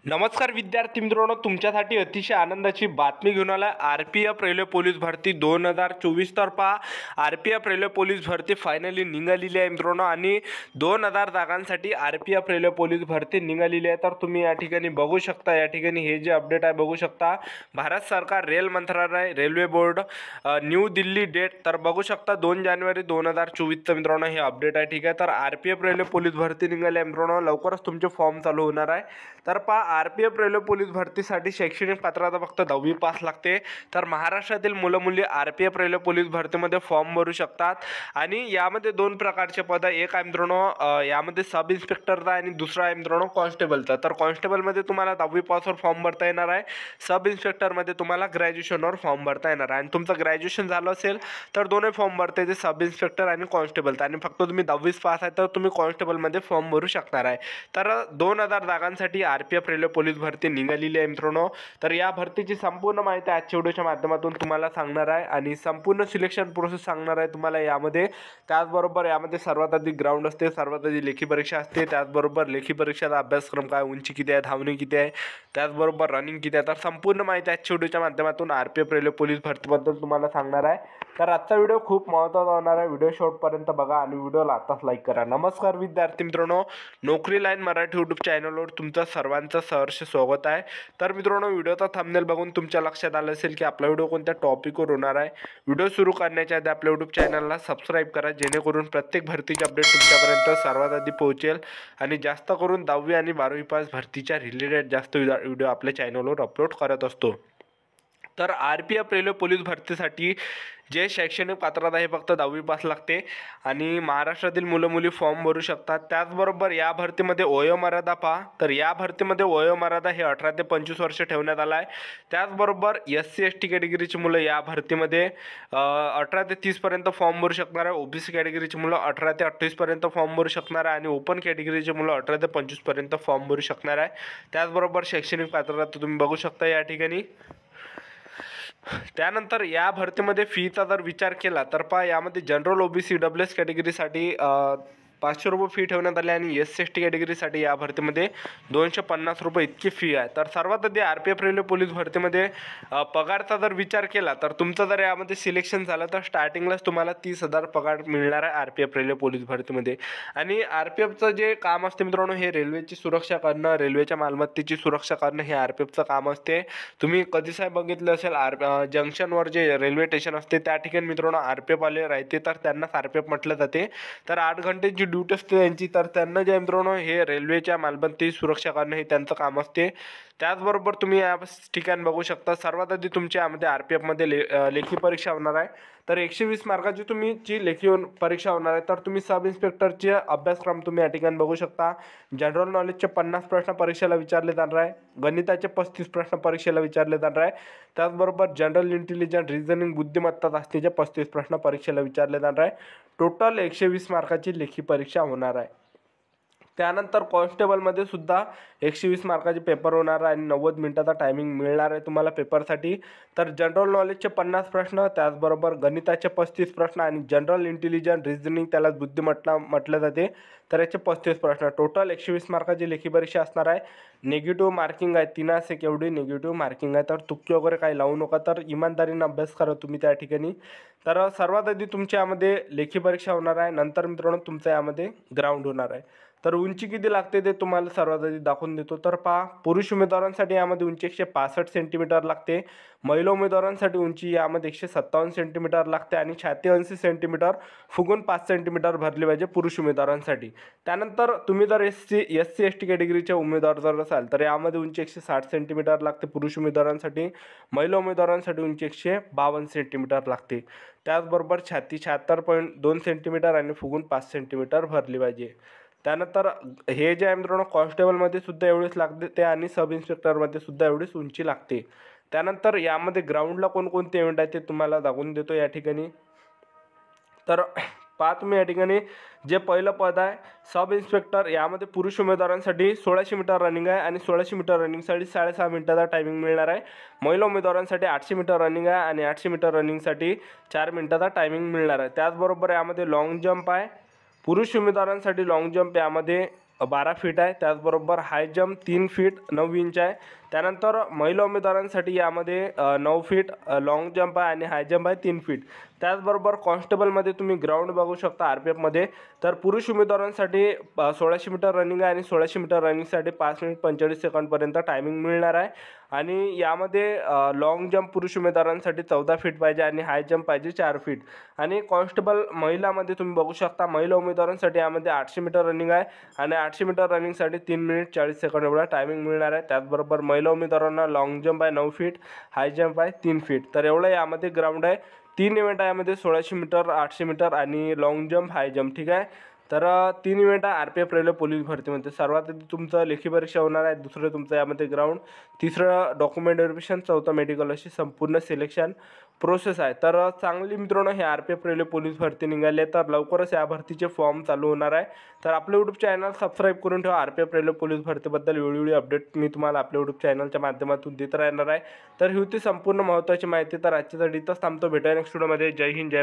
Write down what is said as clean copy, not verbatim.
नमस्कार विद्यार्थी मित्रांनो, तुमच्यासाठी अतिशय आनंदाची बातमी घेऊन आला. आरपीएफ रेल्वे पोलीस भरती 2024 तर्फा आरपीएफ रेल्वे पोलीस भरती फायनली निघालेली आहे मित्रांनो. आणि 2000 जागांसाठी आरपीएफ रेल्वे पोलीस भरती निघालेली आहे. तर तुम्ही या ठिकाणी बघू शकता, या ठिकाणी हे जे अपडेट आहे बघू शकता. भारत सरकार रेल मंत्रालय railway board new Delhi date तर बघू शकता 2 जानेवारी 2024 मित्रांनो हे अपडेट आहे. ठीक आहे, तर आरपीएफ रेल्वे पोलीस भरती निघाली आहे मित्रांनो. लवकरच तुमचे फॉर्म चालू होणार आहे. तर आरपीएफ रेल्वे पोलीस भरतीसाठी शैक्षणिक पात्रता फक्त 10वी पास लागते. तर महाराष्ट्रातील मुलं मुली आरपीएफ रेल्वे पोलीस भरतीमध्ये फॉर्म भरू शकतात. आणि यामध्ये 2 प्रकारचे पद आहे. एक आहे मित्रांनो यामध्ये सब इन्स्पेक्टरचा आणि दुसरा आहे मित्रांनो कॉन्स्टेबलचा. तर कॉन्स्टेबलमध्ये तुम्हाला 10वी पासवर फॉर्म भरता येणार आहे. सब इन्स्पेक्टरमध्ये तुम्हाला ग्रॅज्युएशनवर फॉर्म भरता येणार आहे. आणि तुमचं ग्रॅज्युएशन झालं असेल तर दोन्ही फॉर्म भरता येते, सब इन्स्पेक्टर आणि कॉन्स्टेबलचा. आणि फक्त तुम्ही 10वीच पास आहे तर तुम्ही कॉन्स्टेबलमध्ये फॉर्म भरू शकणार आहे. तर 2000 जागांसाठी आरपीएफ रेल्वे पोलीस भरती निघालेली आहे मित्रांनो. तर या भरतीची संपूर्ण माहिती आजच्या व्हिडिओच्या माध्यमातून तुम्हाला सांगणार आहे आणि संपूर्ण सिलेक्शन प्रोसेस सांगणार आहे तुम्हाला यामध्ये. त्याचबरोबर यामध्ये सर्वात आधी ग्राउंड असते, सर्वात आधी लेखी परीक्षा असते. त्याचबरोबर लेखी परीक्षेचा अभ्यासक्रम काय, उंची किती आहे, धावणे किती आहे, त्याचबरोबर रनिंग किती आहे. तर संपूर्ण माहिती आजच्या व्हिडिओच्या माध्यमातून आरपीएफ रेल्वे पोलीस भरतीबद्दल तुम्हाला सांगणार आहे. तर आजचा व्हिडिओ खूप महत्त्वाचा होणार आहे. व्हिडिओ शेवटपर्यंत बघा आणि व्हिडिओला आताच लाईक करा. नमस्कार विद्यार्थी मित्रांनो, नोकरी लाईन मराठी यूट्यूब चॅनलवर तुमचं सर्वांचं सहर्ष स्वागत आहे. तर मित्रांनो, व्हिडिओचा थंबनेल बघून तुमच्या लक्षात आलं असेल की आपला व्हिडिओ कोणत्या टॉपिकवर होणार आहे. व्हिडिओ सुरू करण्याच्या आधी आपल्या यूट्यूब चॅनलला सबस्क्राईब करा, जेणेकरून प्रत्येक भरतीची अपडेट तुमच्यापर्यंत सर्वात आधी पोहोचेल. आणि जास्त करून 10वी आणि 12वी पास भरतीच्या रिलेटेड जास्त व्हिडिओ आपल्या चॅनलवर अपलोड करत असतो. तर आरपीएफ रेल्वे पोलीस भरतीसाठी जे शैक्षणिक पात्रता आहे फक्त 10वी पास लागते. आणि महाराष्ट्रातील मुलं मुली फॉर्म भरू शकतात. त्याचबरोबर या भरतीमध्ये वयोमर्यादा पहा, तर या भरतीमध्ये वयोमर्यादा हे 18 ते 25 वर्ष ठेवण्यात आला आहे. त्याचबरोबर SC ST कॅटेगरीची मुलं या भरतीमध्ये 18 ते 30पर्यंत फॉर्म भरू शकणार आहे. OBC कॅटेगरीची मुलं 18 ते 28पर्यंत फॉर्म भरू शकणार आहे. आणि ओपन कॅटेगरीची मुलं 18 ते 25पर्यंत फॉर्म भरू शकणार आहे. त्याचबरोबर शैक्षणिक पात्रता तुम्ही बघू शकता या ठिकाणी. त्यानंतर या भरतीमध्ये फीचा जर विचार केला तर यामध्ये जनरल OBC EWS कॅटेगरीसाठी 500 रुपये फी ठेवण्यात आली. आणि SC ST कॅटेगरीसाठी या भरतीमध्ये 250 रुपये इतकी फी आहे. तर सर्वात आधी आरपीएफ रेल्वे पोलीस भरतीमध्ये पगारचा जर विचार केला तर तुमचं जर यामध्ये सिलेक्शन झालं तर स्टार्टिंगलाच तुम्हाला 30,000 पगार मिळणार आहे आरपीएफ रेल्वे पोलीस भरतीमध्ये. आणि आरपीएफचं जे काम असते मित्रांनो, हे रेल्वेची सुरक्षा करणं, रेल्वेच्या मालमत्तेची सुरक्षा करणं हे आरपीएफचं काम असते. तुम्ही कधी साहेब बघितलं असेल जंक्शनवर जे रेल्वे स्टेशन असते त्या ठिकाणी मित्रांनो आरपीएफ आले राहते, तर त्यांनाच आरपीएफ म्हटलं जाते. तर 8 घंटेची ड्युटी असते त्यांची. तर त्यांना जे मित्रांनो हे रेल्वेच्या मालमत्तेची सुरक्षा करणं हे त्यांचं काम असते. त्याचबरोबर तुम्ही या ठिकाणी बघू शकता सर्वात आधी तुमच्या यामध्ये आरपीएफमध्ये लेखी परीक्षा होणार आहे. तर 120 मार्काची तुम्ही जी लेखी परीक्षा होणार आहे. तर तुम्ही सब इन्स्पेक्टरचे अभ्यासक्रम तुम्ही या ठिकाणी बघू शकता. जनरल नॉलेजचे 50 प्रश्न परीक्षेला विचारले जाणार आहे. गणिताचे 35 प्रश्न परीक्षेला विचारले जाणार आहे. त्याचबरोबर जनरल इंटेलिजन्स रिझनिंग बुद्धिमत्ता जास्तीचे 35 प्रश्न परीक्षेला विचारले जाणार आहे. टोटल 120 मार्काची लेखी परीक्षा होणार आहे. त्यानंतर कॉन्स्टेबलमध्ये सुद्धा 120 मार्काचे पेपर होणार आहे आणि 90 मिनिटाचा टायमिंग मिळणार आहे तुम्हाला पेपरसाठी. तर जनरल नॉलेजचे 50 प्रश्न, त्याचबरोबर गणिताचे 35 प्रश्न आणि जनरल इंटेलिजन्स रिझनिंग त्याला बुद्धिमत्ता म्हटलं जाते, तर याचे 35 प्रश्न. टोटल 120 मार्काची लेखी परीक्षा असणार आहे. निगेटिव्ह मार्किंग आहे 3 एवढी निगेटिव्ह मार्किंग आहे. तर तुक्के वगैरे काही लावू नका. तर इमानदारीनं अभ्यास करा तुम्ही त्या ठिकाणी. तर सर्वात आधी तुमच्या यामध्ये लेखी परीक्षा होणार आहे. नंतर मित्रांनो तुमच्या यामध्ये ग्राउंड होणार आहे. तर उंची किती लागते ते तुम्हाला सर्वात आधी दाखवून देतो. तर पुरुष उमेदवारांसाठी यामध्ये उंची 165 सेंटीमीटर लागते. महिला उमेदवारांसाठी उंची यामध्ये 157 सेंटीमीटर लागते. आणि छाती 80 सेंटीमीटर फुगून 5 सेंटीमीटर भरली पाहिजे पुरुष उमेदवारांसाठी. त्यानंतर तुम्ही जर SC ST कॅटेगरीचे उमेदवार जर असाल तर यामध्ये उंची 160 सेंटीमीटर लागते पुरुष उमेदवारांसाठी. महिला उमेदवारांसाठी उंची 152 सेंटीमीटर लागते. त्याचबरोबर छाती 76.2 सेंटीमीटर आणि फुगून 5 सेंटीमीटर भरली पाहिजे. त्यानंतर हे जे आहे मित्रांनो कॉन्स्टेबलमध्ये सुद्धा एवढीच लागते ते, आणि सब इन्स्पेक्टरमध्ये सुद्धा एवढीच उंची लागते. त्यानंतर यामध्ये ग्राउंडला कोणकोणते इव्हेंट आहे ते तुम्हाला दाखवून देतो या ठिकाणी. तर तुम्ही या ठिकाणी जे पहिलं पद आहे सब इन्स्पेक्टर, यामध्ये पुरुष उमेदवारांसाठी 1600 मीटर रनिंग आहे. आणि 1600 मीटर रनिंगसाठी 6.5 मिनिटाचा टायमिंग मिळणार आहे. महिला उमेदवारांसाठी 800 मीटर रनिंग आहे आणि 800 मीटर रनिंगसाठी 4 मिनिटाचा टायमिंग मिळणार आहे. त्याचबरोबर यामध्ये लॉंग जंप आहे. पुरुष उमेदवारांसाठी लॉंग जंप यामध्ये 12 फीट आहे. त्याचबरोबर हाय जंप 3 फीट 9 इंच आहे. त्यानंतर महिला उमेदवारांसाठी यामध्ये 9 फीट लाँग जंप आहे आणि हाय जंप आहे 3 फीट. त्याचबरोबर कॉन्स्टेबलमध्ये तुम्ही ग्राउंड बघू शकता RPFमध्ये. तर पुरुष उमेदवारांसाठी 1600 मीटर रनिंग आहे आणि 1600 मीटर रनिंगसाठी 5 मिनिट 45 सेकंडपर्यंत टायमिंग मिळणार आहे. आणि यामध्ये लाँग जंप पुरुष उमेदवारांसाठी 14 फीट पाहिजे आणि हाय जंप पाहिजे 4 फीट. आणि कॉन्स्टेबल महिलामध्ये तुम्ही बघू शकता, महिला उमेदवारांसाठी यामध्ये 800 मीटर रनिंग आहे आणि 800 मीटर रनिंगसाठी 3 मिनिट 40 सेकंड एवढा टायमिंग मिळणार आहे. त्याचबरोबर महिला उमेदवारांना लाँग जंप आहे 9 फीट, हाय जंप आहे 3 फीट. तर एवढं यामध्ये ग्राउंड आहे. 3 इव्हेंट आहे यामध्ये, 1600 मीटर, 800 मीटर आणि लाँग जंप, हाय जंप. ठीक आहे. तर 3 इव्हेंट आहे RPF रेल्वे पोलीस भरतीमध्ये. सर्वात आधी तुमचं लेखी परीक्षा होणार आहे, दुसरं तुमचं यामध्ये ग्राउंड, तिसरं डॉक्युमेंट व्हेरिफिकेशन, चौथं मेडिकल, अशी संपूर्ण सिलेक्शन प्रोसेस आहे. तर चांगली मित्रांनो हे RPF रेल्वे पोलीस भरती निघाली, तर लवकरच या भरतीचे फॉर्म चालू होणार आहे. तर आपलं यूट्यूब चॅनल सबस्क्राईब करून ठेवा. RPF रेल्वे पोलीस भरतीबद्दल वेळोवेळी अपडेट मी तुम्हाला आपल्या यूट्यूब चॅनलच्या माध्यमातून देत राहणार आहे. तर ही होती संपूर्ण महत्त्वाची माहिती. तर आजच्यासाठी इथंच थांबतो. भेटूया नेक्स्ट व्हिडिओमध्ये. जय हिंद, जय